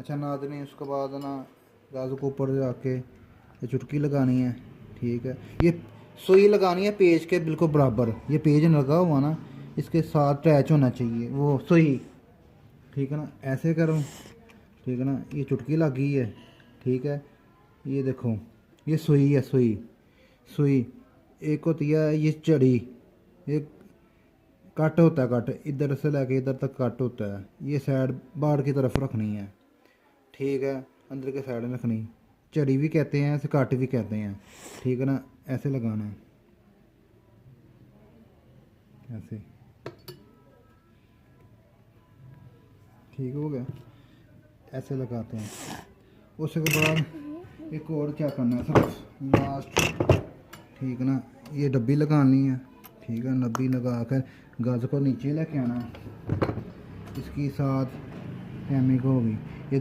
अच्छा नाज़रीन, उसके बाद ना गाजर को ऊपर जाके ये चुटकी लगानी है। ठीक है, ये सुई लगानी है पेज के बिल्कुल बराबर। ये पेज लगा हुआ ना, इसके साथ अटैच होना चाहिए वो सुई। ठीक है ना, ऐसे करो। ठीक है ना, ये चुटकी लग गई है। ठीक है, ये देखो, ये सुई है। सुई सुई एक होती है ये चढ़ी, एक कट होता है। कट इधर से लेके इधर तक कट होता है। ये साइड बाहर की तरफ रखनी है। ठीक है, अंदर के साइड में रखनी। चढ़ी भी कहते हैं, ऐसे कट भी कहते हैं। ठीक है ना, ऐसे लगाना है, ऐसे। ठीक हो गया, ऐसे लगाते हैं। उसके बाद एक और क्या करना है सिर्फ लास्ट। ठीक है ना, ये डब्बी लगानी है। ठीक है, डब्बी लगा कर गाजर को नीचे लेके आना है। इसकी साथ केमिक होगी। ये